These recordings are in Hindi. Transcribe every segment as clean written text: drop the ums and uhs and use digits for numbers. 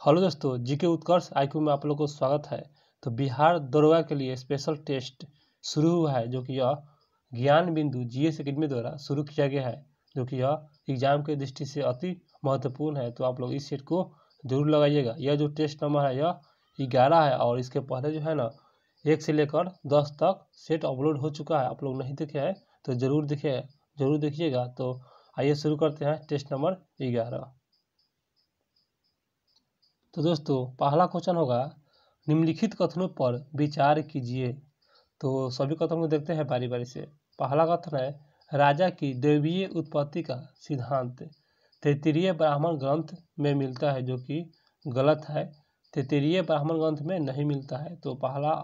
हेलो दोस्तों, जीके उत्कर्ष आईक्यू में आप लोग को स्वागत है। तो बिहार दरोगा के लिए स्पेशल टेस्ट शुरू हुआ है, जो कि यह ज्ञान बिंदु जीएस एकेडमी द्वारा शुरू किया गया है, जो कि यह एग्जाम की दृष्टि से अति महत्वपूर्ण है। तो आप लोग इस सेट को जरूर लगाइएगा। यह जो टेस्ट नंबर है यह 11 है और इसके पहले जो है ना 1 से लेकर 10 तक सेट अपलोड हो चुका है। आप लोग नहीं देखे हैं तो जरूर देखिएगा। तो आइए शुरू करते हैं टेस्ट नंबर 11। तो दोस्तों पहला क्वेश्चन होगा, निम्नलिखित कथनों पर विचार कीजिए। तो सभी कथनों को देखते हैं बारी बारी से। पहला कथन है, राजा की दैवीय उत्पत्ति का सिद्धांत तैत्तिरीय ब्राह्मण ग्रंथ में मिलता है, जो कि गलत है। तैत्तिरीय ब्राह्मण ग्रंथ में नहीं मिलता है, तो पहला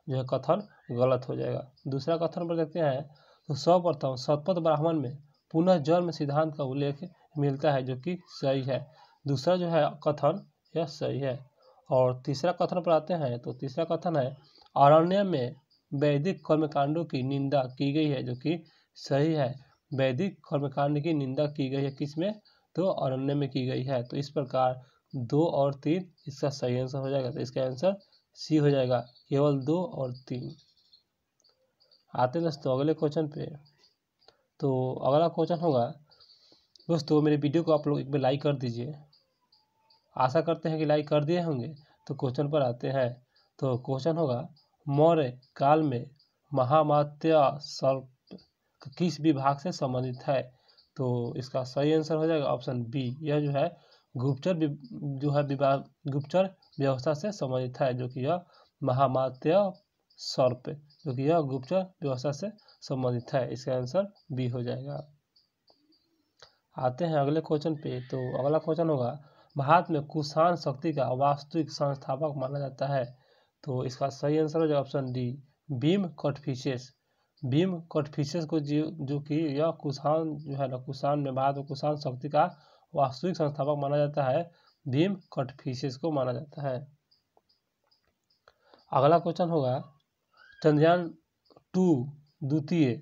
जो है कथन गलत हो जाएगा। दूसरा कथन पर देखते हैं, तो सर्वप्रथम शतपथ ब्राह्मण में पुनः जन्म सिद्धांत का उल्लेख मिलता है, जो कि सही है। दूसरा जो है कथन यह सही है। और तीसरा कथन पर आते हैं, तो तीसरा कथन है, अरण्य में वैदिक कर्मकांडों की निंदा की गई है, जो कि सही है। वैदिक कर्मकांड की निंदा की गई है किसमें? तो अरण्य में की गई है। तो इस प्रकार 2 और 3 इसका सही आंसर हो जाएगा। तो इसका आंसर सी हो जाएगा, केवल 2 और 3। आते हैं दोस्तों अगले क्वेश्चन पे। तो अगला क्वेश्चन होगा, दोस्तों मेरे वीडियो को आप लोग एक बार लाइक कर दीजिए। आशा करते हैं कि लाइक कर दिए होंगे। तो क्वेश्चन पर आते हैं। तो क्वेश्चन होगा, मौर्य काल में महामात्य सर्प किस विभाग से संबंधित है? तो इसका सही आंसर हो जाएगा ऑप्शन बी। यह जो है गुप्तचर विभाग गुप्तचर व्यवस्था से संबंधित है, जो कि यह महामात्य सर्प जो कि यह गुप्तचर व्यवस्था से संबंधित है। इसका आंसर बी हो जाएगा। आते हैं अगले क्वेश्चन पे। तो अगला क्वेश्चन होगा, भारत में कुषाण शक्ति का वास्तविक संस्थापक माना जाता है। तो इसका सही आंसर हो जाएगा ऑप्शन डी, भीम कोटफिशियस। भीम कोटफिशियस को जो कि यह कुषाण जो है ना, कुषाण में भारत में कुषाण शक्ति का वास्तविक संस्थापक माना जाता है, भीम कोटफिशियस को माना जाता है। अगला क्वेश्चन होगा, चंद्रयान 2 द्वितीय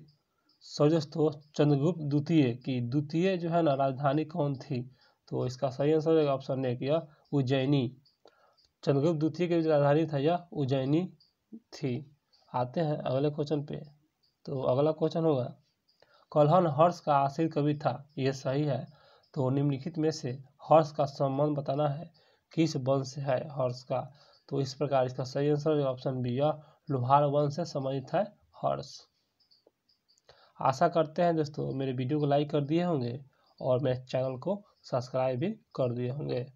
दोस्तों चंद्रगुप्त द्वितीय की द्वितीय जो है ना राजधानी कौन थी? तो इसका सही आंसर होगा ऑप्शन ए, यह उज्जैनी। चंद्रगुप्त द्वितीय की जो राजधानी था यह उज्जैनी थी। आते हैं अगले क्वेश्चन पे। तो अगला क्वेश्चन होगा, कल्हण हर्ष का आश्रित कवि था। यह सही है। तो निम्नलिखित में से हर्ष का संबंध बताना है, किस वंश से है हर्ष का? तो इस प्रकार इसका सही आंसर होगा ऑप्शन बी, यह लोहार वंश से संबंधित है हर्ष। आशा करते हैं दोस्तों मेरे वीडियो को लाइक कर दिए होंगे और मेरे चैनल को सब्सक्राइब भी कर दिए होंगे।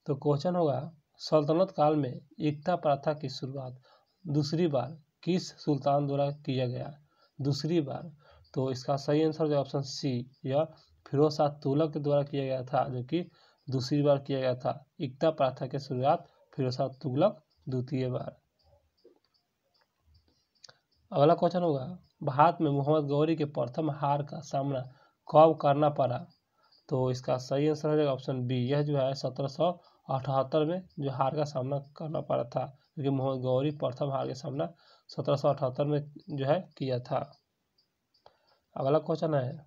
तो क्वेश्चन होगा, सल्तनत काल में एकता प्रथा की शुरुआत दूसरी बार किस सुल्तान द्वारा किया गया? दूसरी बार। तो इसका सही आंसर है ऑप्शन सी, यह फिरोज शाह तुगलक के द्वारा किया गया था, जो कि दूसरी बार किया गया था। एकता प्रथा की शुरुआत फिरोज शाह तुगलक द्वितीय बार। अगला क्वेश्चन होगा, भारत में मोहम्मद गौरी के प्रथम हार का सामना कब करना पड़ा? तो इसका सही आंसर हो जाएगा ऑप्शन बी, यह जो है 1778 में जो हार का सामना करना पड़ा था, क्योंकि मोहम्मद गौरी प्रथम हार का सामना 1778 में जो है किया था। अगला क्वेश्चन है,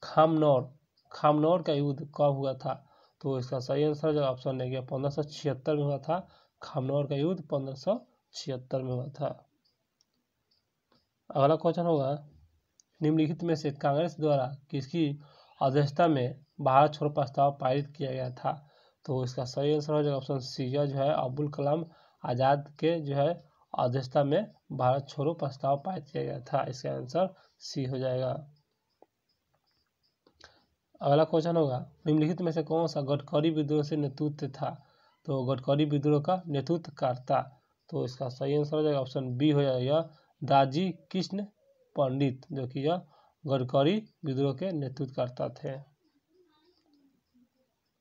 खामनौर का युद्ध कब हुआ था? तो इसका सही आंसर जो ऑप्शन है 1576 में हुआ था। खामनौर का युद्ध 1576 में हुआ था। अगला क्वेश्चन होगा, निम्नलिखित में से कांग्रेस द्वारा किसकी अध्यक्षता में भारत छोड़ो प्रस्ताव पारित किया गया था? तो इसका सही आंसर हो जाएगा ऑप्शन सी, यह जो है अब्दुल कलाम आज़ाद के जो है अध्यक्षता में भारत छोड़ो प्रस्ताव पारित किया गया था। इसका आंसर सी हो जाएगा। अगला क्वेश्चन होगा, निम्नलिखित में से कौन सा गडकरी विद्रोह से नेतृत्व था? तो गडकरी विद्रोह का नेतृत्व करता। तो इसका सही आंसर हो जाएगा ऑप्शन बी हो जाएगा, दाजी कृष्ण पंडित, जो कि यह गडकरी विद्रोह के नेतृत्व करता थे।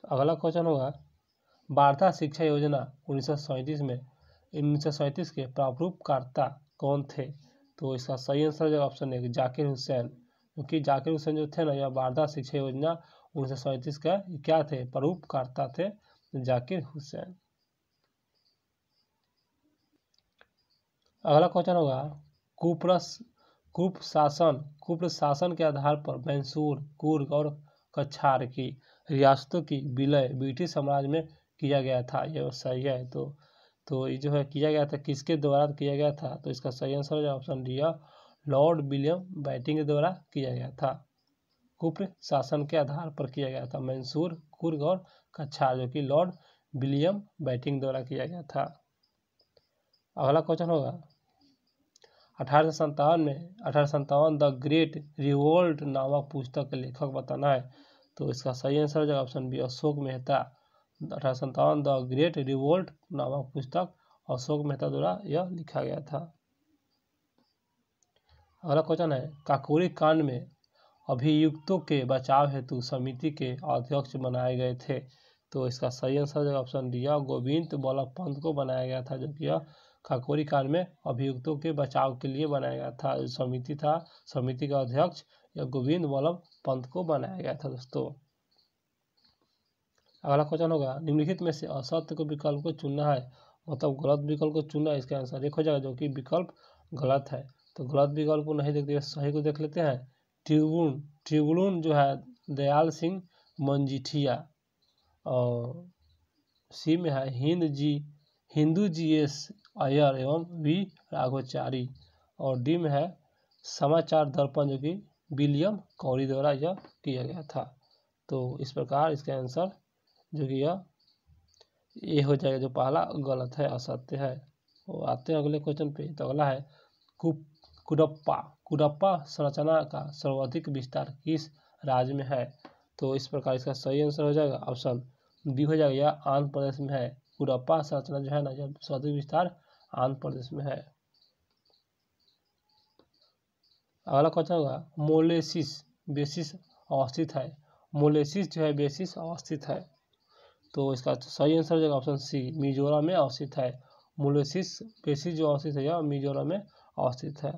अगला क्वेश्चन होगा, वार्ता शिक्षा योजना 1937 के प्रारूपकर्ता कौन थे? तो इसका सही आंसर है ऑप्शन है जाकिर हुसैन, क्योंकि जाकिर हुसैन जो थे ना, यह वार्ता शिक्षा योजना 1937 का क्या थे? प्रारूपकर्ता थे जाकिर हुसैन। अगला क्वेश्चन होगा, कुप्र शासन के आधार पर मैसूर, कुर्ग और कछार की रियासतों की विलय ब्रिटिश साम्राज्य में किया गया था। यह सही है। तो ये जो है किया गया था, किसके द्वारा किया गया था? तो इसका सही आंसर है option D, Lord William Bentinck के द्वारा किया गया था। कुप्र शासन के आधार पर किया गया था। मैसूर, कुर्ग और कछार जो कि लॉर्ड विलियम बेंटिंक द्वारा किया गया था। अगला क्वेश्चन होगा 1857 द ग्रेट रिवोल्ट नामक पुस्तक के लेखक बताना है। तो इसका सही आंसर है option B, Ashok Mehta. 1857 the great revolt नामक पुस्तक अशोक मेहता द्वारा यह लिखा गया था। अगला क्वेश्चन है काकोरी कांड में अभियुक्तों के बचाव हेतु समिति के अध्यक्ष बनाए गए थे। तो इसका सही आंसर है ऑप्शन डी, गोविंद बल्लभ पंत को बनाया गया था, जो कि काकोरी कांड में अभियुक्तों के बचाव के लिए बनाया गया था। समिति था, समिति का अध्यक्ष या गोविंद बल्लभ पंत को बनाया गया था दोस्तों। अगला क्वेश्चन होगा निम्नलिखित में से असत्य को विकल्प को चुनना है, मतलब गलत विकल्प को चुनना है। इसका आंसर एक हो जाएगा जो कि विकल्प गलत है। तो गलत विकल्प को नहीं देखते, सही को देख लेते हैं। ट्रिब्यून जो है दयाल सिंह मजीठिया, और सी में है हिंदू जी एस अय्यर एवं वी राघवाचारी, और डी में है समाचार दर्पण जो कि विलियम कौरी द्वारा यह किया गया था। तो इस प्रकार इसका आंसर जो कि यह ये हो जाएगा, जो पहला गलत है, असत्य है। तो आते हैं अगले क्वेश्चन पे। तो अगला है कुडप्पा संरचना का सर्वाधिक विस्तार किस राज्य में है? तो इस प्रकार इसका सही आंसर हो जाएगा ऑप्शन बी हो जाएगा, यह आंध्र प्रदेश में है। कुडप्पा संरचना जो है ना, यह सर्वाधिक विस्तार आंध्र प्रदेश में है। अगला क्वेश्चन होगा मोलेसिस बेसिस अवस्थित है। मोलेसिस जो है बेसिस अवस्थित है। तो इसका सही आंसर हो जाएगा ऑप्शन सी, मिजोरम में अवस्थित है। मोलेसिस बेसिस जो अवस्थित है यह मिजोरम में अवस्थित है।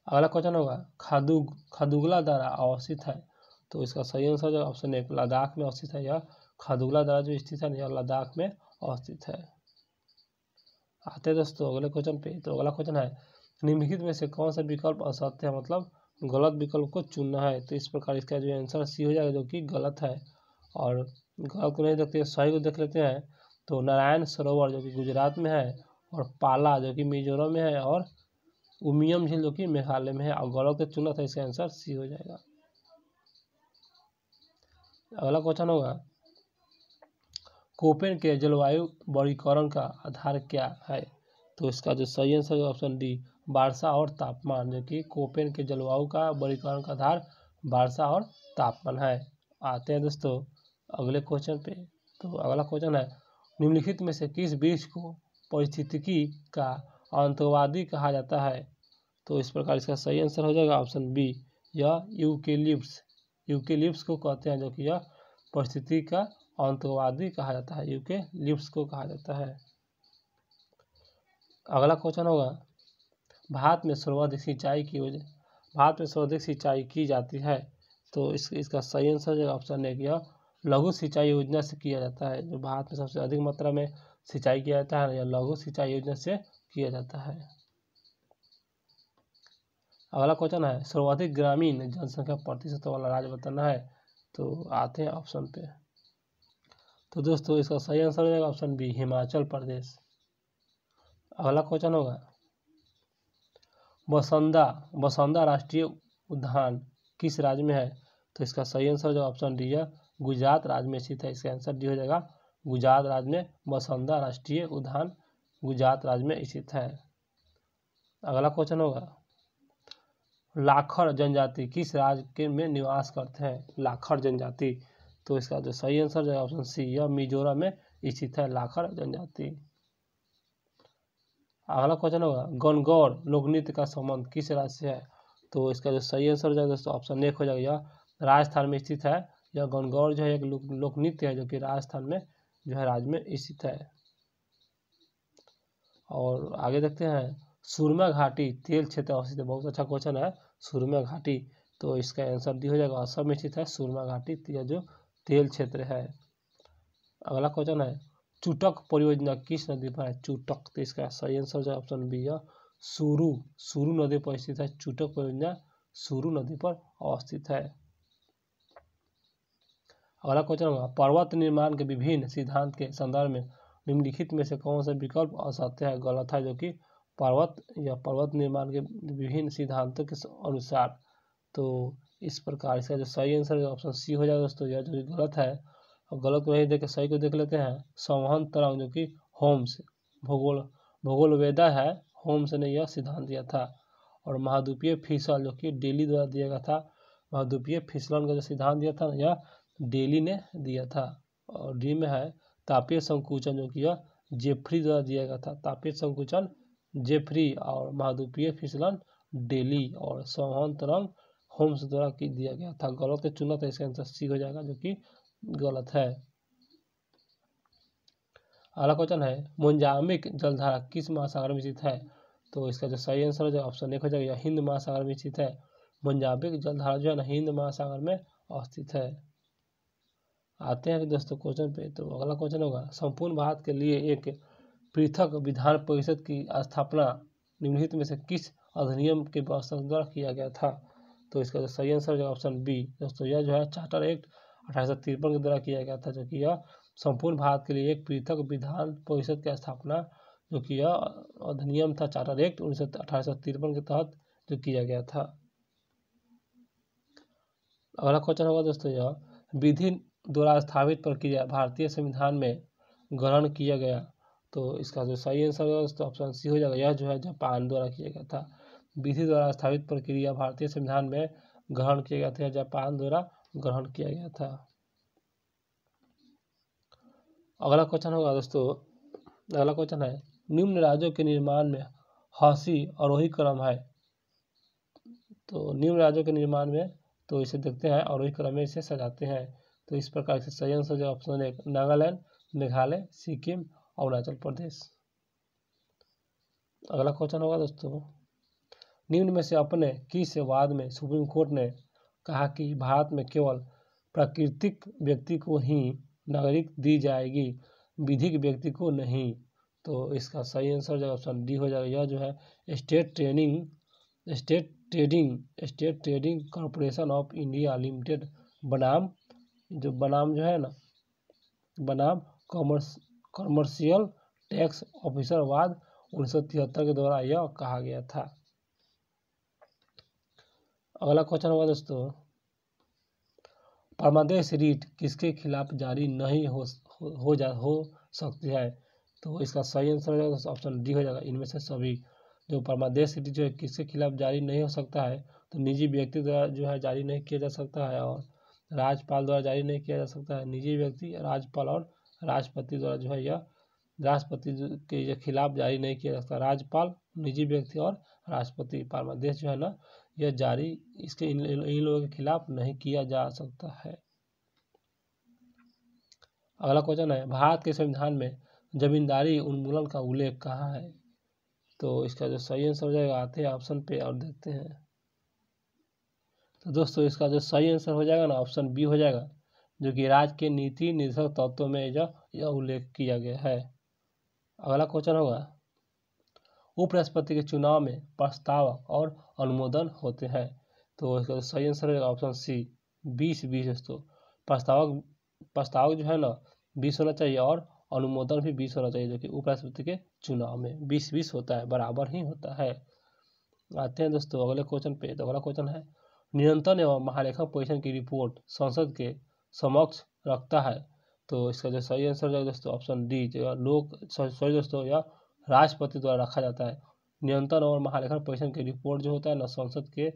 अगला क्वेश्चन होगा खदुगला दर्रा अवस्थित है। तो इसका सही आंसर जो ऑप्शन एक, लद्दाख में अवस्थित है। यह खदुगला दर्रा जो स्थित है यह लद्दाख में अवस्थित है। आते हैं दोस्तों अगले क्वेश्चन पे। तो अगला क्वेश्चन है निम्नलिखित में से कौन सा विकल्प असत्य है, मतलब गलत विकल्प को चुनना है। तो इस प्रकार इसका जो आंसर सी हो जाएगा, जो कि गलत है। और गलत को नहीं देखते, सही को देख लेते हैं। तो नारायण सरोवर जो कि गुजरात में है, और पाला जो कि मिजोरम में है, और उमियम झील जो कि मेघालय में है। और गलत को चुना था, इसका आंसर सी हो जाएगा। अगला क्वेश्चन होगा कोपेन के जलवायु वर्गीकरण का आधार क्या है? तो इसका जो सही आंसर है ऑप्शन डी, वर्षा और तापमान, जो कि कोपेन के जलवायु का वर्गीकरण का आधार वर्षा और तापमान है। आते हैं दोस्तों अगले क्वेश्चन पे। तो अगला क्वेश्चन है निम्नलिखित में से किस वृक्ष को पारिस्थितिकी का आतंकवादी कहा जाता है? तो इस प्रकार इसका सही आंसर हो जाएगा ऑप्शन बी, यह यूकेलिप्स को कहते हैं, जो कि यह पारिस्थितिकी का आतंकवादी कहा जाता है। यूकेलिप्स को कहा जाता है। अगला क्वेश्चन होगा भारत में सर्वाधिक सिंचाई की जाती है। तो इसका सही आंसर है ऑप्शन एक, यह लघु सिंचाई योजना से किया जाता है। जो भारत में सबसे अधिक मात्रा में सिंचाई किया जाता है, यह लघु सिंचाई योजना से किया जाता है। अगला क्वेश्चन है सर्वाधिक ग्रामीण जनसंख्या प्रतिशत वाला राज्य बताना है। तो आते हैं ऑप्शन पे। तो दोस्तों इसका सही आंसर हो जाएगा ऑप्शन बी, हिमाचल प्रदेश। अगला क्वेश्चन होगा बसंदा राष्ट्रीय उद्यान किस राज्य में है? तो इसका सही आंसर जो ऑप्शन डी है, गुजरात राज्य में स्थित है। इसका आंसर डी हो जाएगा, गुजरात राज्य में बसंदा राष्ट्रीय उद्यान गुजरात राज्य में स्थित है। अगला क्वेश्चन होगा लाखर जनजाति किस राज्य में निवास करते हैं? लाखर जनजाति। तो इसका जो सही आंसर है ऑप्शन सी, यह मिजोरम में स्थित है लाखर जनजाति। अगला क्वेश्चन होगा गणगौर लोकनृत्य का संबंध किस राज्य से है? तो इसका जो सही आंसर हो जाएगा दोस्तों ऑप्शन एक हो जाएगा, यह राजस्थान में स्थित है। यह गणगौर जो है एक लोकनृत्य है, जो कि राजस्थान में जो है राज्य में स्थित है। और आगे देखते हैं सुरमा घाटी तेल क्षेत्र अवस्थित है। बहुत अच्छा क्वेश्चन है सुरमा घाटी। तो इसका आंसर डी हो जाएगा, असम में स्थित है सुरमा घाटी, यह जो तेल क्षेत्र है। अगला क्वेश्चन है चुटक परियोजना किस नदी पर है? चुटक। तो इसका सही आंसर जो ऑप्शन बी है, सुरू नदी पर स्थित है। चुटक परियोजना सुरू नदी पर अवस्थित है। अगला क्वेश्चन होगा पर्वत निर्माण के विभिन्न सिद्धांत के संदर्भ में निम्नलिखित में से कौन सा विकल्प असत्य है, गलत है, जो कि पर्वत निर्माण के विभिन्न सिद्धांतों के अनुसार। तो इस प्रकार इसका जो सही आंसर ऑप्शन सी हो जाएगा दोस्तों, यह जो गलत है। और गलत को नहीं देख सही को देख लेते हैं। संवहन तरंग जो कि होम्स भूगोल वेदा है, होम्स ने यह सिद्धांत दिया था। और महाद्वीपीय फिसल जो कि डेली द्वारा दिया गया था, महाद्वीपीय फिसलन का जो सिद्धांत दिया था यह डेली ने दिया था। और डी में है तापीय संकुचन जो कि यह जेफ्री द्वारा दिया गया था, तापीय संकुचन जेफ्री, और महाद्वीपीय फिसलन डेली, और संवहन तरंग होम्स द्वारा दिया गया था। गलत को चुना तो इसका आंसर सी हो जाएगा, जो कि गलत है। अगला क्वेश्चन है मोजाम्बिक जलधारा किस महासागर में स्थित है। तो इसका जो सही आंसर हो जाएगा ऑप्शन एक हो जाएगा, हिंद महासागर में स्थित है। मोजाम्बिक जलधारा जो है ना हिंद महासागर में अवस्थित है। आते हैं दोस्तों क्वेश्चन पे। तो अगला क्वेश्चन होगा संपूर्ण भारत के लिए एक पृथक विधान परिषद की स्थापना निम्नलिखित में से किस अधिनियम के द्वारा किया गया था। तो इसका जो सही आंसर है ऑप्शन बी दोस्तों, यह जो है चार्टर एक्ट 1853 के द्वारा किया गया था, जो कि यह संपूर्ण भारत के लिए एक पृथक विधान परिषद की स्थापना, जो कि यह अधिनियम था चार्टर एक्ट 1853 के तहत जो किया गया था। अगला क्वेश्चन होगा दोस्तों, यह विधि द्वारा स्थापित प्रक्रिया भारतीय संविधान में ग्रहण किया गया। तो इसका जो सही आंसर है दोस्तों ऑप्शन सी हो जाएगा, यह जो है जापान द्वारा किया गया था। विधि द्वारा स्थापित प्रक्रिया भारतीय संविधान में ग्रहण किया गया था, जापान द्वारा ग्रहण किया गया था। अगला क्वेश्चन होगा दोस्तों, अगला क्वेश्चन है निम्न राज्यों के निर्माण में हंसी आरोही क्रम है। तो निम्न राज्यों के निर्माण में तो इसे देखते हैं आरोही क्रम में इसे सजाते हैं। तो इस प्रकार से सही आंसर जो ऑप्शन एक नागालैंड, मेघालय, सिक्किम, अरुणाचल प्रदेश। अगला क्वेश्चन होगा दोस्तों, निम्न में से अपने किस वाद में सुप्रीम कोर्ट ने कहा कि भारत में केवल प्राकृतिक व्यक्ति को ही नागरिक दी जाएगी, विधिक व्यक्ति को नहीं। तो इसका सही आंसर जो ऑप्शन डी हो जाएगा, यह जो है state trading corporation of India limited बनाम जो है ना बनाम कॉमर्शियल टैक्स ऑफिसर वाद 1973 के द्वारा यह कहा गया था। अगला क्वेश्चन होगा दोस्तों, परमादेश रीट किसके खिलाफ जारी नहीं हो सकती है। तो इसका सही आंसर हो जाएगा ऑप्शन डी हो जाएगा, इनमें से सभी। जो परमादेश रीट जो है किसके खिलाफ जारी नहीं हो सकता है, तो निजी व्यक्ति द्वारा जो है जारी नहीं किया जा सकता है, और राज्यपाल द्वारा जारी नहीं किया जा सकता है। निजी व्यक्ति, राज्यपाल और राष्ट्रपति द्वारा जो है यह राष्ट्रपति के खिलाफ जारी नहीं किया जा सकता। राज्यपाल, निजी व्यक्ति और राष्ट्रपति, परमादेश जो है ना यह जारी इसके इन लोगों के खिलाफ नहीं किया जा सकता है। अगला क्वेश्चन है भारत के संविधान में जमींदारी उन्मूलन का उल्लेख कहाँ है। तो इसका जो सही आंसर हो जाएगा, आते हैं ऑप्शन पे और देखते हैं। तो दोस्तों इसका जो सही आंसर हो जाएगा ना ऑप्शन बी हो जाएगा, जो कि राज्य के नीति निर्देशक तत्वों में यह उल्लेख किया गया है। अगला क्वेश्चन होगा उपराष्ट्रपति के चुनाव में प्रस्तावक और अनुमोदन होते हैं। तो इसका सही आंसर है ऑप्शन सी 20-20 दोस्तों। प्रस्तावक जो है ना 20 होना चाहिए और अनुमोदन भी 20 होना चाहिए, जो कि उपराष्ट्रपति के चुनाव में 20-20 होता है, बराबर ही होता है। आते हैं दोस्तों अगले क्वेश्चन पे। तो अगला क्वेश्चन है नियंत्रण एवं महालेखा परिषद की रिपोर्ट संसद के समक्ष रखता है। तो इसका जो सही आंसर है दोस्तों ऑप्शन डी, सॉरी दोस्तों यह राष्ट्रपति द्वारा रखा जाता है। नियंत्रण और महालेखा परिषद की रिपोर्ट जो होता है ना संसद के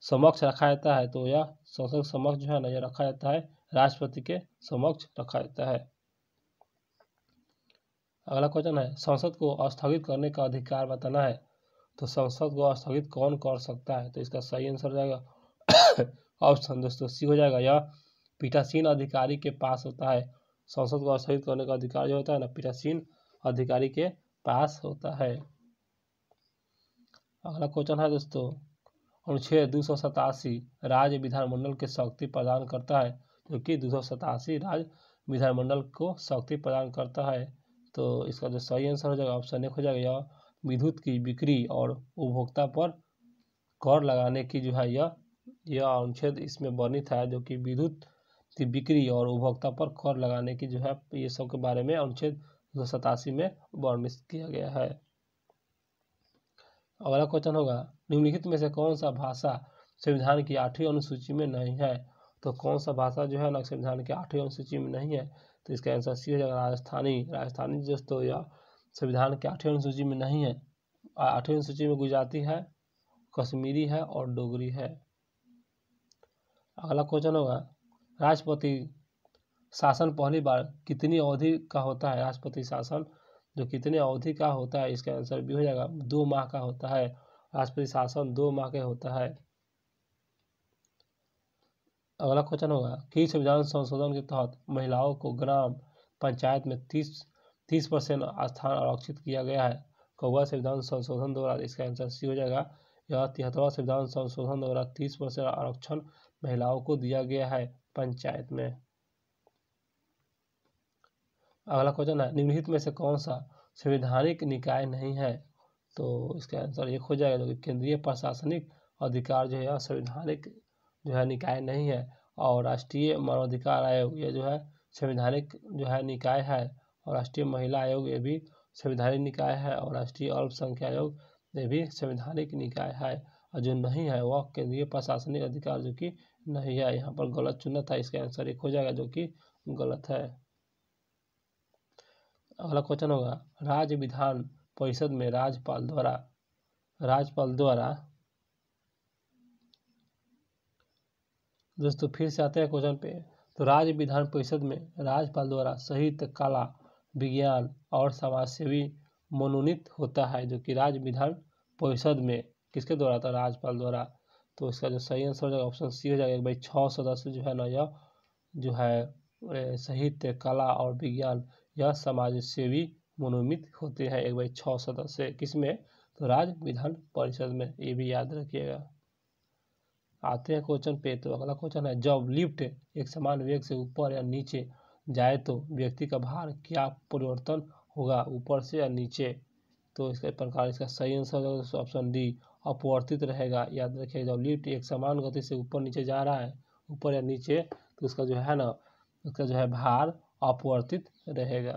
समक्ष रखा जाता है। तो यह संसद समक्ष जो है ना यह रखा जाता है, राष्ट्रपति के समक्ष रखा जाता है। अगला क्वेश्चन है संसद को स्थगित करने का अधिकार बताना है। तो संसद को स्थगित कौन कर सकता है। तो इसका सही आंसर हो जाएगा ऑप्शन दोस्तों सी हो जाएगा, यह पीठासीन अधिकारी के पास होता है। संसद को स्थगित करने का अधिकार जो होता है ना पीठासीन अधिकारी के पास होता है। अगला क्वेश्चन है दोस्तों अनुच्छेद 287 राज्य विधानमंडल के शक्ति प्रदान करता है, क्योंकि 287 राज्य विधानमंडल को शक्ति प्रदान करता है। तो इसका जो सही आंसर हो जाएगा ऑप्शन एक हो जाएगा, यह विद्युत की बिक्री और उपभोक्ता पर कर लगाने की जो है यह अनुच्छेद इसमें वर्णित है, जो कि विद्युत की बिक्री और उपभोक्ता पर कर लगाने की जो है ये सब के बारे में अनुच्छेद 287 में वर्णित किया गया है। अगला क्वेश्चन होगा, निम्नलिखित में से कौन सा भाषा संविधान की 8वीं अनुसूची में नहीं है? तो कौन सा भाषा जो है ना संविधान की 8वीं अनुसूची में नहीं है? तो इसका आंसर सी हो जाएगा राजस्थानी। राजस्थानी दोस्तों यह संविधान की 8वीं अनुसूची में नहीं है। 8वीं अनुसूची में गुजराती है, कश्मीरी है और डोगरी है। अगला क्वेश्चन होगा, राष्ट्रपति शासन पहली बार कितनी अवधि का होता है? राष्ट्रपति शासन जो कितने अवधि का होता है? इसका आंसर भी हो जाएगा 2 माह का होता है। राष्ट्रपति शासन 2 माह का होता है। अगला क्वेश्चन होगा, किस संविधान संशोधन के तहत महिलाओं को ग्राम पंचायत में 30% स्थान आरक्षित किया गया है? कौवा संविधान संशोधन द्वारा। इसका आंसर सी हो जाएगा। यह 73वां संविधान संशोधन द्वारा 30% आरक्षण महिलाओं को दिया गया है पंचायत में। अगला क्वेश्चन है, निम्नलिखित में से कौन सा संवैधानिक निकाय नहीं है? तो इसका आंसर एक हो जाएगा, जो कि केंद्रीय प्रशासनिक अधिकार जो है यह संवैधानिक जो है निकाय नहीं है। और राष्ट्रीय मानवाधिकार आयोग ये जो है संवैधानिक जो है निकाय है। और राष्ट्रीय महिला आयोग ये भी संवैधानिक निकाय है। और राष्ट्रीय अल्पसंख्यक आयोग ये भी संवैधानिक निकाय है। और जो नहीं है वह केंद्रीय प्रशासनिक अधिकार जो कि नहीं है। यहाँ पर गलत चुना था, इसका आंसर एक हो जाएगा जो कि गलत है। अगला क्वेश्चन होगा, राज्य विधान परिषद में राज्यपाल द्वारा दोस्तों फिर से आते हैं क्वेश्चन पे। तो राज्य विधान परिषद में राज्यपाल द्वारा साहित्य, कला, विज्ञान और समाज सेवी मनोनीत होता है। जो कि राज्य विधान परिषद में किसके द्वारा था? राज्यपाल द्वारा। तो इसका जो सही आंसर हो जाएगा ऑप्शन सी हो जाएगा। भाई 6 सदस्य जो है ना यह जो है साहित्य, कला और विज्ञान यह समाज सेवी मनोनीत होते हैं। एक भाई 6 सदस्य किसमें? तो राज्य विधान परिषद में, ये भी याद रखिएगा। आते हैं क्वेश्चन पे। तो अगला क्वेश्चन है, जब लिफ्ट एक समान वेग से ऊपर या नीचे जाए तो व्यक्ति का भार क्या परिवर्तन होगा, ऊपर से या नीचे? तो इसके प्रकार इसका सही आंसर ऑप्शन डी अपवर्तित रहेगा। याद रखिए, जब लिफ्ट एक समान गति से ऊपर नीचे जा रहा है, ऊपर या नीचे, तो उसका जो है ना उसका जो है भार अपवर्तित रहेगा।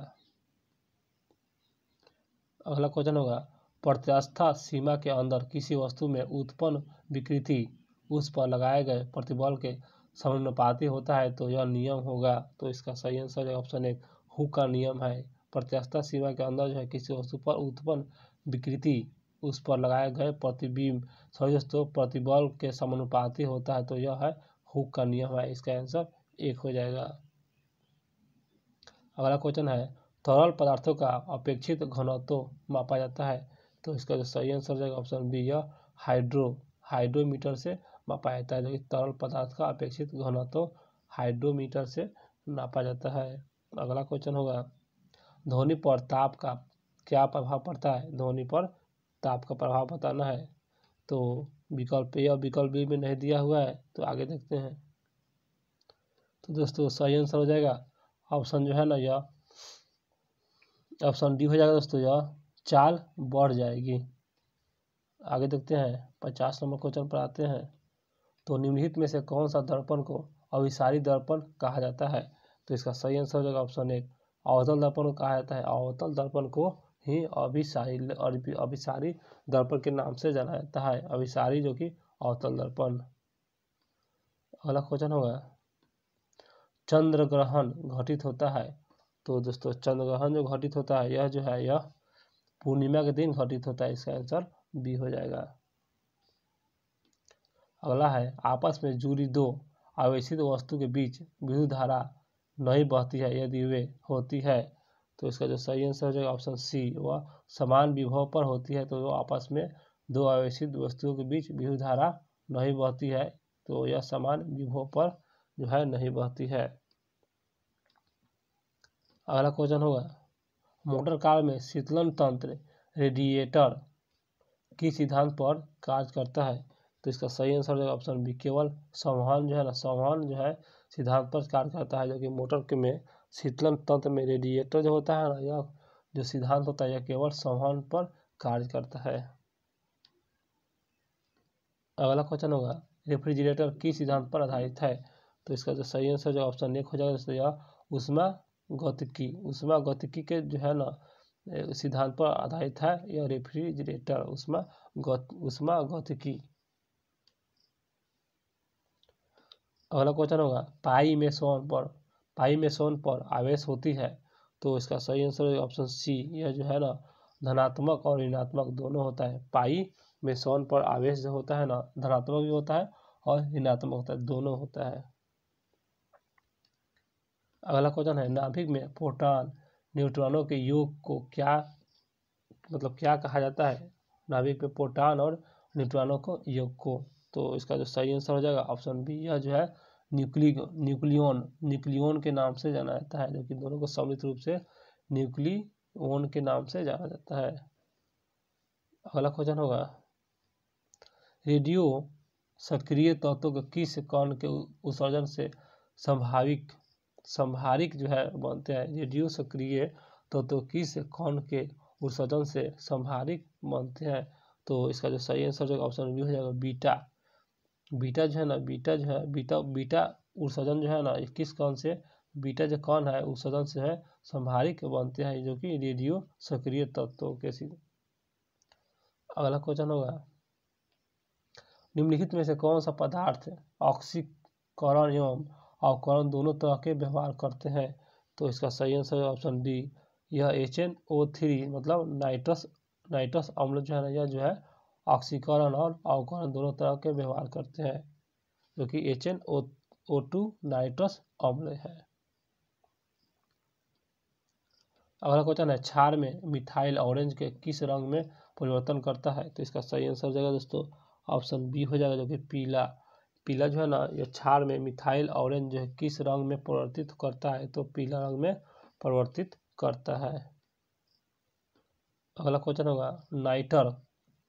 अगला क्वेश्चन होगा, प्रत्यास्थ सीमा के अंदर किसी वस्तु में उत्पन्न विकृति उस पर लगाए गए प्रतिबल के समानुपाती होता है। तो यह नियम होगा। तो इसका सही आंसर है ऑप्शन एक हुक का नियम है। प्रत्यास्थ सीमा के अंदर जो है किसी वस्तु पर उत्पन्न विकृति उस पर लगाए गए प्रतिबिंब सॉरी दोस्तों प्रतिबल के समानुपाती होता है। तो यह है हुक का नियम है। इसका आंसर एक हो जाएगा। अगला क्वेश्चन है, तरल पदार्थों का अपेक्षित घनत्व मापा जाता है। तो इसका जो सही आंसर हो जाएगा ऑप्शन बी, यह हाइड्रोमीटर से मापा जाता है। जो कि तरल पदार्थ का अपेक्षित घनत्व हाइड्रोमीटर से नापा जाता है। अगला क्वेश्चन होगा, ध्वनि पर ताप का क्या प्रभाव पड़ता है? ध्वनि पर ताप का प्रभाव बताना है। तो विकल्प ए और विकल्प बी में नहीं दिया हुआ है, तो आगे देखते हैं। तो दोस्तों सही आंसर हो जाएगा ऑप्शन जो है ना यह ऑप्शन डी हो जाएगा दोस्तों, यह चाल बढ़ जाएगी। आगे देखते हैं 50 नंबर क्वेश्चन पर आते हैं। तो निम्नलिखित में से कौन सा दर्पण को अभिसारी दर्पण कहा जाता है? तो इसका सही आंसर हो जाएगा ऑप्शन एक अवतल दर्पण को कहा जाता है। अवतल दर्पण को ही अभिसारी दर्पण के नाम से जाना जाता है। अभिसारी जो कि अवतल दर्पण। अगला क्वेश्चन होगा, चंद्र ग्रहण घटित होता है। तो दोस्तों चंद्र ग्रहण जो घटित होता है यह जो है यह पूर्णिमा के दिन घटित होता है। इसका आंसर बी हो जाएगा। अगला है, आपस में जुड़ी दो आवेशित वस्तु के बीच विद्युत धारा नहीं बहती है यदि वे होती है। तो इसका जो सही आंसर हो जाएगा ऑप्शन सी, वह समान विभव पर होती है। तो वो आपस में दो आवेशित वस्तुओं के बीच विद्युत धारा नहीं बहती है। तो यह समान विभव पर जो है नहीं बहती है। अगला क्वेश्चन होगा, मोटर कार में शीतलन तंत्र रेडिएटर किस सिद्धांत पर कार्य करता है? तो इसका सही आंसर है ऑप्शन बी, केवल संवहन जो है ना संवहन जो है सिद्धांत पर कार्य करता है। जो कि मोटर के में शीतलन तंत्र में रेडिएटर जो होता है ना यह जो सिद्धांत होता है यह केवल संवहन पर कार्य करता है। अगला क्वेश्चन होगा, रेफ्रिजरेटर किस सिद्धांत पर आधारित है? तो इसका जो सही आंसर जो ऑप्शन 1 हो जाएगा दोस्तों यह ऊष्मा गतिकी के जो है ना सिद्धांत पर आधारित है यह रेफ्रिजरेटर ऊष्मा गतिकी। अगला क्वेश्चन होगा पाई में सोन पर आवेश होती है, तो इसका सही आंसर ऑप्शन सी, यह जो है ना धनात्मक और ऋणात्मक दोनों होता है। पाई में सोन पर आवेश जो होता है ना धनात्मक भी होता है और ऋणात्मक होता है, दोनों होता है। अगला क्वेश्चन है नाभिक में प्रोटॉन न्यूट्रॉनों के योग को क्या कहा जाता है। नाभिक में प्रोटॉन और न्यूट्रॉनों को योग को, तो इसका जो सही आंसर हो जाएगा ऑप्शन बी, यह जो है न्यूक्लियन के नाम से जाना जाता है, जो कि दोनों को सम्मिलित रूप से न्यूक्लियन के नाम से जाना जाता है। अगला क्वेश्चन होगा रेडियो सक्रिय तत्वों के किस कण के उत्सर्जन से संभारिक जो है बनते हैं। रेडियो सक्रिय तत्व किस कण के उत्सर्जन से संभारिक बनते हैं, तो इसका जो सही आंसर जो ऑप्शन बी हो जाएगा बीटा जो है ना बीटा उत्सर्जन जो है ना किस कण से, बीटा जो कण है उत्सर्जन से है संभारिक बनते हैं, जो कि रेडियो सक्रिय तत्वों के सीधे। अगला क्वेश्चन होगा निम्नलिखित में से कौन सा पदार्थ ऑक्सीकरण एवं अवकरण दोनों तरह के व्यवहार करते हैं, तो इसका सही आंसर ऑप्शन डी, यह HNO3 मतलब नाइट्रस अम्ल जो है ना यह जो है ऑक्सीकरण और अवकरण दोनों तरह के व्यवहार करते हैं, जो कि HNO2 नाइट्रस अम्ल है। अगला क्वेश्चन है क्षार में मिथाइल ऑरेंज के किस रंग में परिवर्तन करता है, तो इसका सही आंसर हो जाएगा दोस्तों ऑप्शन बी हो जाएगा, जो कि पीला जो है ना यह क्षार में मिथाइल ऑरेंज जो है किस रंग में परिवर्तित करता है, तो पीला रंग में परिवर्तित करता है। अगला क्वेश्चन होगा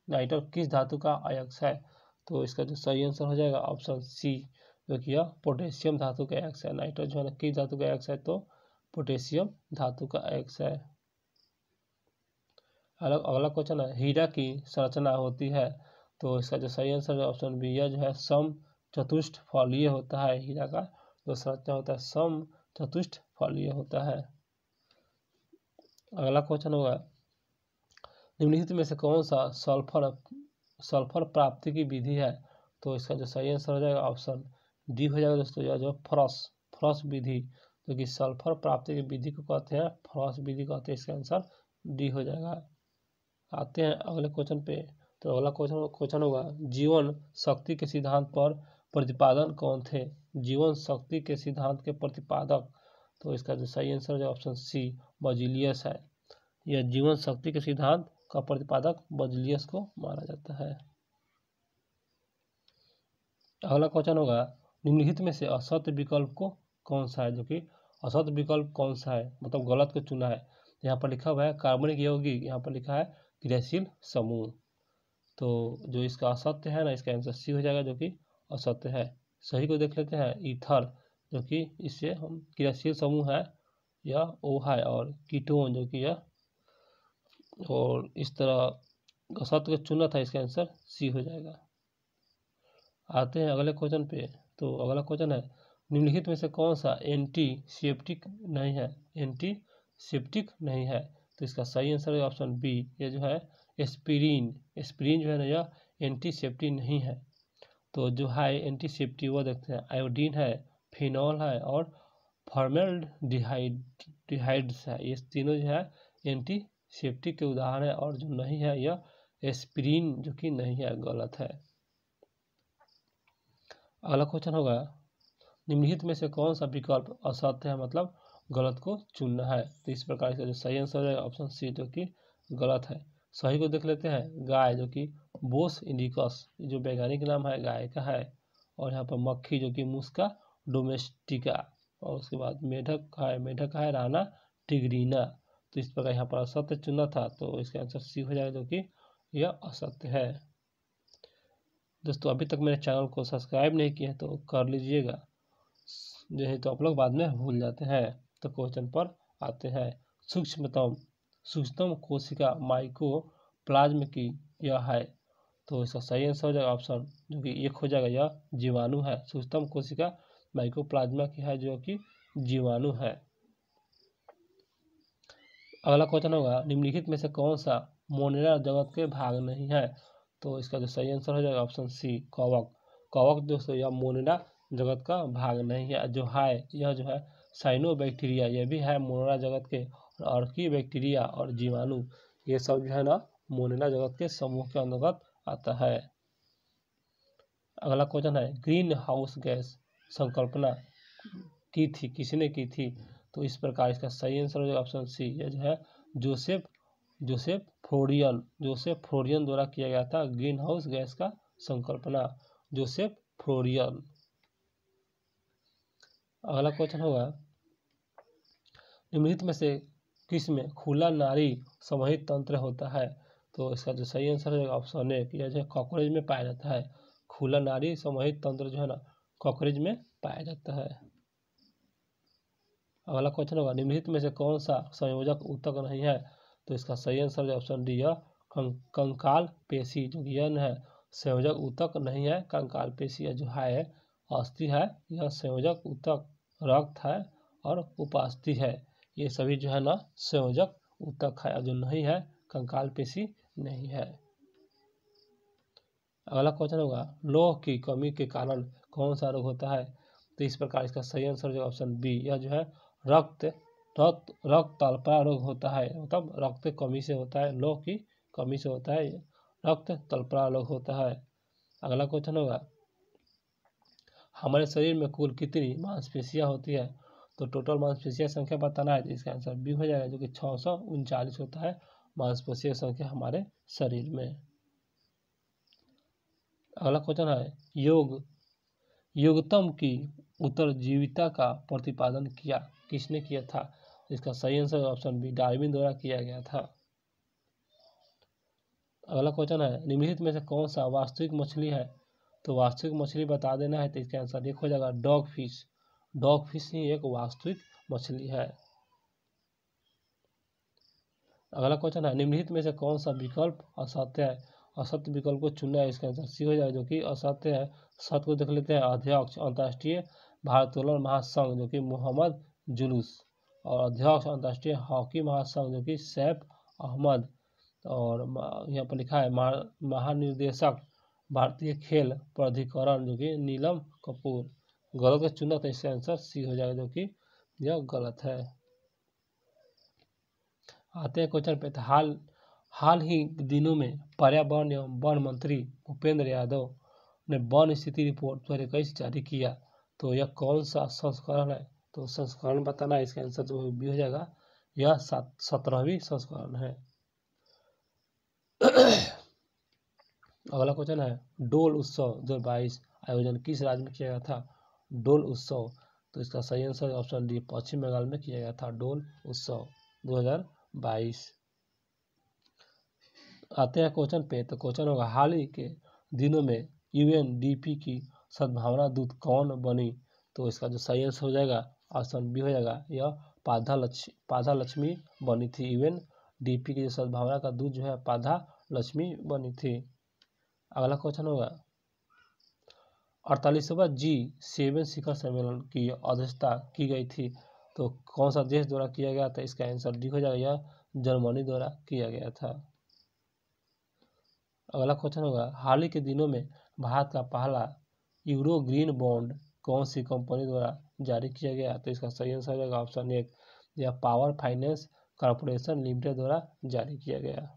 नाइटर किस धातु का अयस्क है, तो इसका जो सही आंसर हो जाएगा ऑप्शन सी, जो कि यह पोटेशियम धातु का अयस्क है। नाइटर जो है ना किस धातु का अयस्क है, तो पोटेशियम धातु का अयस्क है। अगला क्वेश्चन है हीरा की संरचना होती है, तो इसका जो सही आंसर है ऑप्शन बी, यह जो है सम चतुष्फलकीय होता है। हीरा का जो संरचना होता है सम चतुष्फलकीय होता है। अगला क्वेश्चन होगा निम्नलिखित में से कौन सा सल्फर प्राप्ति की विधि है, तो इसका जो सही आंसर हो जाएगा ऑप्शन डी हो जाएगा दोस्तों, यह जो फ्रॉस विधि, जो कि सल्फर प्राप्ति की विधि को कहते हैं फ्रॉस विधि कहते हैं, इसका आंसर डी हो जाएगा। आते हैं अगले क्वेश्चन पे, तो अगला क्वेश्चन होगा जीवन शक्ति के सिद्धांत पर प्रतिपादन कौन थे। जीवन शक्ति के सिद्धांत के प्रतिपादक, तो इसका जो सही आंसर है ऑप्शन सी, बर्जीलियस है। यह जीवन शक्ति के सिद्धांत का प्रतिपादक बर्जीलियस को माना जाता है। अगला क्वेश्चन होगा निम्नलिखित में से असत्य विकल्प को कौन सा है, जो कि असत्य विकल्प कौन सा है मतलब गलत को चुना है। यहाँ पर लिखा हुआ है कार्बनिक यौगिक, यहाँ पर लिखा है क्रियाशील समूह, तो जो इसका असत्य है ना इसका आंसर सी हो जाएगा, जो कि असत्य है। सही को देख लेते हैं ईथर, जो कि इससे हम क्रियाशील समूह है यह ओ है, और कीटोन जो कि यह, और इस तरह असत्य को चुना था, इसका आंसर सी हो जाएगा। आते हैं अगले क्वेश्चन पे, तो अगला क्वेश्चन है निम्नलिखित में से कौन सा एंटीसेप्टिक नहीं है, तो इसका सही आंसर है ऑप्शन बी, ये जो है एस्पिरिन जो है ना यह एंटीसेप्टिक नहीं है। तो जो है एंटीसेप्टिक वो देखते हैं आयोडीन है, फिनॉल है और फॉर्मेल्डिहाइड्स है, ये तीनों जो है एंटीसेप्टिक के उदाहरण है, और जो नहीं है यह एस्पिरिन जो कि नहीं है, गलत है। अगला क्वेश्चन होगा निम्नलिखित में से कौन सा विकल्प असत्य है मतलब गलत को चुनना है, तो इस प्रकार से जो सही आंसर है ऑप्शन सी, जो कि गलत है। सही को देख लेते हैं गाय, जो कि बोस इंडिकस जो वैज्ञानिक नाम है गाय का है, और यहाँ पर मक्खी जो कि मुस्का डोमेस्टिका, और उसके बाद मेढक है राना टिग्रीना, तो इस प्रकार यहाँ पर असत्य चुना था, तो इसका आंसर सी हो जाएगा, जो कि यह असत्य है। दोस्तों अभी तक मेरे चैनल को सब्सक्राइब नहीं किया है तो कर लीजिएगा, जो है तो आप लोग बाद में भूल जाते हैं। तो क्वेश्चन पर आते हैं सूक्ष्मतम कोशिका माइकोप्लाज्म की यह है, तो इसका सही आंसर हो जाएगा ऑप्शन जो कि एक हो जाएगा, यह जीवाणु है। सूक्ष्मतम कोशिका माइकोप्लाज्मा की है जो कि जीवाणु है। अगला क्वेश्चन होगा निम्नलिखित में से कौन सा मोनेरा जगत के भाग नहीं है। तो इसका जो सही आंसर हो जाएगा ऑप्शन सी कवक। कवक दोस्तों यह मोनेरा जगत का भाग नहीं है। जो है यह जो है साइनोबैक्टीरिया यह भी है मोनेरा जगत के, और आर्कीबैक्टीरिया और जीवाणु ये सब जो है ना मोनेरा जगत के समूह के अंतर्गत आता है। अगला क्वेश्चन है ग्रीन हाउस गैस संकल्पना की थी किसने की थी। तो इस प्रकार इसका सही आंसर हो जाएगा ऑप्शन सी यह जो है जोसेफ फ्लोरियन द्वारा किया गया था ग्रीन हाउस गैस का संकल्पना, जोसेफ फ्लोरियन। अगला क्वेश्चन होगा निम्नलिखित में से किस में खुला नाड़ी समूहित तंत्र होता है। तो इसका जो सही आंसर है ऑप्शन ए यह जो है कॉकरोच में पाया जाता है। खुला नाड़ी समूहित तंत्र जो है ना कॉकरोच में पाया जाता है। अगला क्वेश्चन होगा निम्नलिखित में से कौन सा संयोजक ऊतक नहीं है। तो इसका सही आंसर है ऑप्शन डी यह कंकाल पेशी जो यह है संयोजक ऊतक नहीं है। कंकाल पेशी जो है अस्थि है यह संयोजक ऊतक, रक्त है और उपास्थि है ये सभी जो है ना संयोजक ऊतक है। जो नहीं है कंकाल पेशी नहीं है। अगला क्वेश्चन होगा लौह की कमी के कारण कौन सा रोग होता है। तो इस प्रकार इसका सही आंसर जो ऑप्शन बी यह जो है रक्त तल्पा रोग होता है, मतलब रक्त की कमी से होता है, लौह की कमी से होता है, रक्त तल्पा रोग होता है। अगला क्वेश्चन होगा हमारे शरीर में कुल कितनी मांसपेशियां होती है। तो टोटल मांसपेशियां संख्या बताना है तो इसका आंसर बी हो जाएगा जो कि 639 होता है मांसपेशियों की संख्या हमारे शरीर में। अगला क्वेश्चन है योगतम की उत्तरजीविता का प्रतिपादन किसने किया था। इसका सही आंसर ऑप्शन बी डार्विन द्वारा किया गया था। अगला क्वेश्चन है निम्नलिखित में से कौन सा वास्तविक मछली है। तो वास्तविक मछली बता देना है तो इसका आंसर एक हो जाएगा डॉग फिश ही एक वास्तविक मछली है। अगला क्वेश्चन है निम्नलिखित में से कौन सा विकल्प असत्य है। असत्य विकल्प को चुनना है इसका आंसर सी हो जाएगा जो कि असत्य है। सत्य को देख लेते हैं अध्यक्ष अंतर्राष्ट्रीय भारोत्तोलन महासंघ जो कि मोहम्मद जुलूस, और अध्यक्ष अंतर्राष्ट्रीय हॉकी महासंघ जो कि सैफ अहमद, और यहाँ पर लिखा है महानिर्देशक भारतीय खेल प्राधिकरण जो कि नीलम कपूर। गलत का चुना तो इसका आंसर सी हो जाएगा जो कि यह गलत है। आते हैं क्वेश्चन पे। हाल ही दिनों में पर्यावरण एवं वन मंत्री भूपेंद्र यादव ने वन स्थिति रिपोर्ट 2021 जारी किया। तो यह कौन सा संस्करण है। तो संस्करण बताना है इसका आंसर जो भी हो जाएगा यह 17वीं संस्करण है। अगला क्वेश्चन है डोल उत्सव 2022 आयोजन किस राज्य में किया गया था। डोल उत्सव तो इसका सही आंसर ऑप्शन डी पश्चिम बंगाल में किया गया था डोल उत्सव 2022। आते हैं क्वेश्चन पे। तो क्वेश्चन होगा हाल ही के दिनों में यूएनडीपी की सद्भावना दूत कौन बनी। तो इसका जो सही आंसर हो जाएगा ऑप्शन बी हो जाएगा यह पाधा लक्ष्मी बनी थी। यूएनडीपी की जो सद्भावना का दूत जो है पाधा लक्ष्मी बनी थी। अगला क्वेश्चन होगा 48वां G7 शिखर सम्मेलन की अध्यक्षता की गई थी। तो कौन सा देश द्वारा किया गया था। इसका आंसर डी हो जाएगा यह जर्मनी द्वारा किया गया था। अगला क्वेश्चन होगा हाल ही के दिनों में भारत का पहला यूरो ग्रीन बॉन्ड कौन सी कंपनी द्वारा जारी किया गया। तो इसका सही आंसर हो जाएगा ऑप्शन एक यह पावर फाइनेंस कॉर्पोरेशन लिमिटेड द्वारा जारी किया गया।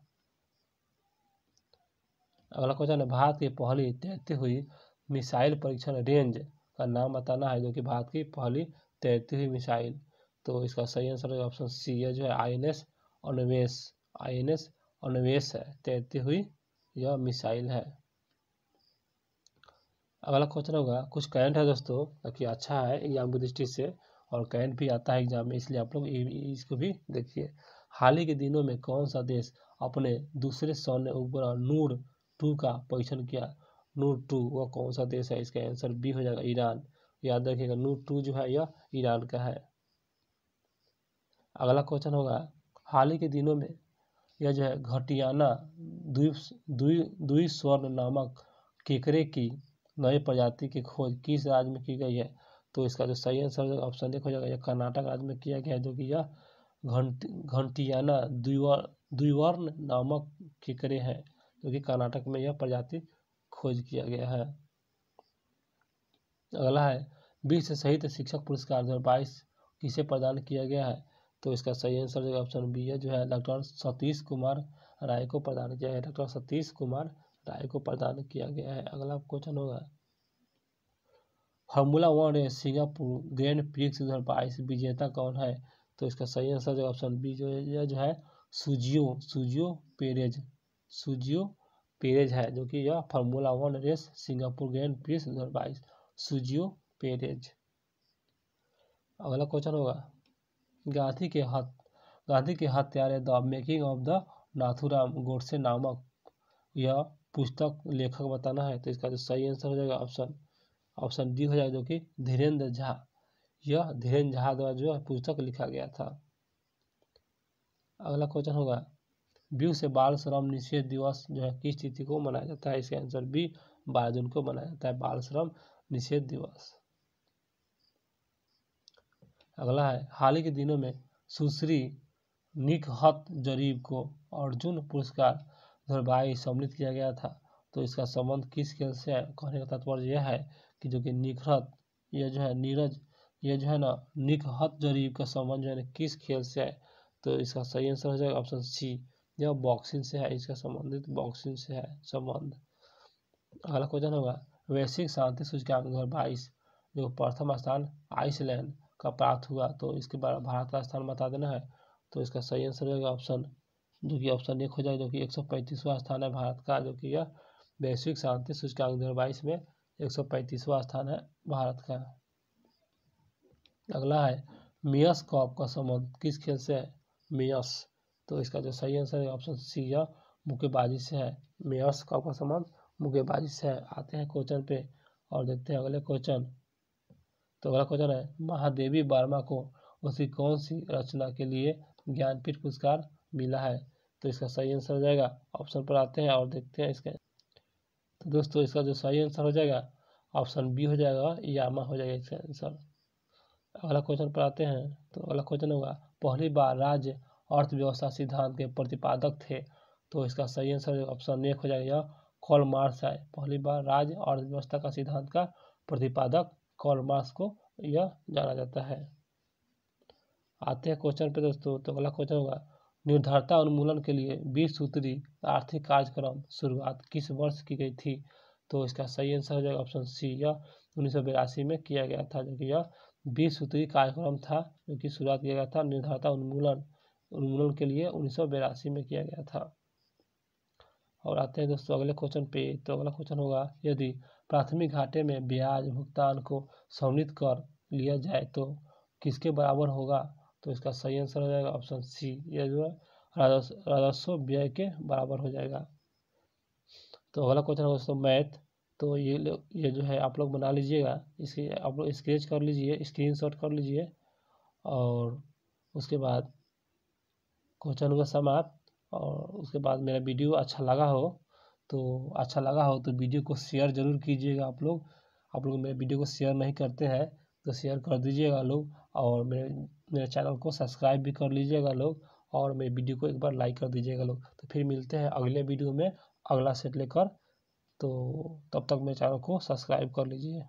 अगला क्वेश्चन है भारत की पहली तैरती हुई मिसाइल परीक्षण रेंज का नाम बताना है जो कि भारत की पहली तैरती हुई मिसाइल। तो इसका सही आंसर है ऑप्शन सी यह जो है INS अन्वेष है तैरती हुई यह मिसाइल है। अगला क्वेश्चन होगा कुछ करंट है दोस्तों ताकि अच्छा है एग्जाम की दृष्टि से, और करंट भी आता है एग्जाम में इसलिए आप लोग इसको भी देखिए। हाल ही के दिनों में कौन सा देश अपने दूसरे सैन्य उपग्रह नूर 2 का परीक्षण किया। नूर 2 वह कौन सा देश है। इसका आंसर बी हो जाएगा ईरान। याद रखिएगा नूर 2 जो है यह ईरान का है। अगला क्वेश्चन होगा हाल ही के दिनों में यह जो है घटियाना द्वीप स्वर्ण नामक केकड़े की नई प्रजाति की खोज किस राज्य में की गई है। तो इसका जो सही आंसर ऑप्शन देखो जाएगा, यह कर्नाटक राज्य में किया गया है, जो कि यह घंटियाना द्विवर्ण नामक केकड़े हैं, जो कि कर्नाटक में यह प्रजाति खोज किया गया है। अगला है विश्व साहित्य शिक्षक पुरस्कार 2022 किसे प्रदान किया गया है, तो इसका सही आंसर जो ऑप्शन बी है, जो है डॉक्टर सतीश कुमार राय को प्रदान किया है, डॉक्टर सतीश कुमार राय को प्रदान किया गया है। अगला क्वेश्चन होगा formula 1 race Singapore grand prix 2022 विजेता कौन है, तो इसका सही आंसर जो ऑप्शन बी जो है सुजियो पेरेज है, जो कि यह formula 1 race Singapore grand prix 2022 सुजियो पेरेज। अगला क्वेश्चन होगा गांधी के हत्यारे the making of the Nathuram Godse नामक यह पुस्तक लेखक बताना है, तो इसका जो सही आंसर हो जाएगा ऑप्शन डी हो जाएगा, जो कि धीरेन्द्र झा। यह धीरेन्द्र झा द्वारा जो है पुस्तक लिखा गया था। अगला क्वेश्चन होगा विश्व से बाल श्रम निषेध दिवस जो है किस तिथि को मनाया जाता है, इसका आंसर बी 12 जून को मनाया जाता है, बाल श्रम निषेध दिवस। अगला है हाल ही के दिनों में सुश्री निकहत जरीब को अर्जुन पुरस्कार 2022 सम्मिलित किया गया था, तो इसका संबंध किस खेल से है। कहने का तात्पर्य यह है कि जो कि निकहत यह जो है नीरज यह जो है ना निकहत जरीब का संबंध जो है किस खेल से है, तो इसका सही आंसर हो जाएगा ऑप्शन सी, यह बॉक्सिंग से है, इसका संबंधित बॉक्सिंग से है संबंध। अगला क्वेश्चन होगा वैश्विक शांति सूचकांक 2022 जो प्रथम स्थान आइसलैंड का प्राप्त हुआ, तो इसके बाद भारत का स्थान बता देना है, तो इसका सही आंसर हो जाएगा ऑप्शन जो कि ऑप्शन एक हो जाएगा, जो कि 135वां स्थान है भारत का, जो कि यह वैश्विक शांति सूचकांक 2022 में 135वां स्थान है भारत का। अगला है मेयर्स कप का संबंध किस खेल से है, मेयर्स, तो इसका जो सही आंसर है ऑप्शन सी या मुक्केबाजी से है, मेयर्स कप का संबंध मुक्केबाजी से है। आते हैं क्वेश्चन पे और देखते हैं अगले क्वेश्चन। तो अगला क्वेश्चन है महादेवी वर्मा को उसकी कौन सी रचना के लिए ज्ञानपीठ पुरस्कार मिला है, तो इसका सही आंसर हो जाएगा ऑप्शन पर आते हैं और देखते हैं इसका। तो दोस्तों इसका जो सही आंसर हो जाएगा ऑप्शन बी हो जाएगा, यामा हो जाएगा इसका आंसर। अगला क्वेश्चन पर आते हैं। तो अगला क्वेश्चन होगा पहली बार राज्य अर्थव्यवस्था सिद्धांत के प्रतिपादक थे, तो इसका सही आंसर ऑप्शन एक हो जाएगा, कार्ल मार्क्स है। पहली बार राज्य अर्थव्यवस्था का सिद्धांत का प्रतिपादक कार्ल मार्क्स को यह जाना जाता है। आते हैं क्वेश्चन पे दोस्तों। तो अगला क्वेश्चन होगा निर्धरता उन्मूलन के लिए 20 सूत्री आर्थिक कार्यक्रम शुरुआत किस वर्ष की गई थी, तो इसका सही आंसर हो जाएगा ऑप्शन सी, यह 1982 में किया गया था, जो कि यह 20 सूत्री कार्यक्रम था जो कि शुरुआत किया गया था निर्धरता उन्मूलन के लिए 1982 में किया गया था। और आते हैं दोस्तों अगले क्वेश्चन पे। तो अगला क्वेश्चन होगा यदि प्राथमिक घाटे में ब्याज भुगतान को सम्मिलित कर लिया जाए तो किसके बराबर होगा, तो इसका सही आंसर हो जाएगा ऑप्शन सी, यह जो है राजस्व व्यय के बराबर हो जाएगा। तो अगला क्वेश्चन होगा दोस्तों मैथ। तो ये जो है आप लोग बना लीजिएगा, इसे आप लोग स्केच कर लीजिए, स्क्रीनशॉट कर लीजिए और उसके बाद क्वेश्चन होगा समाप्त। और उसके बाद मेरा वीडियो अच्छा लगा हो तो वीडियो को शेयर जरूर कीजिएगा। आप लोग मेरे वीडियो को शेयर नहीं करते हैं तो शेयर कर दीजिएगा लोग, और मेरे चैनल को सब्सक्राइब भी कर लीजिएगा लोग, और मेरे वीडियो को एक बार लाइक कर दीजिएगा लोग। तो फिर मिलते हैं अगले वीडियो में अगला सेट लेकर, तो तब तक मेरे चैनल को सब्सक्राइब कर लीजिए।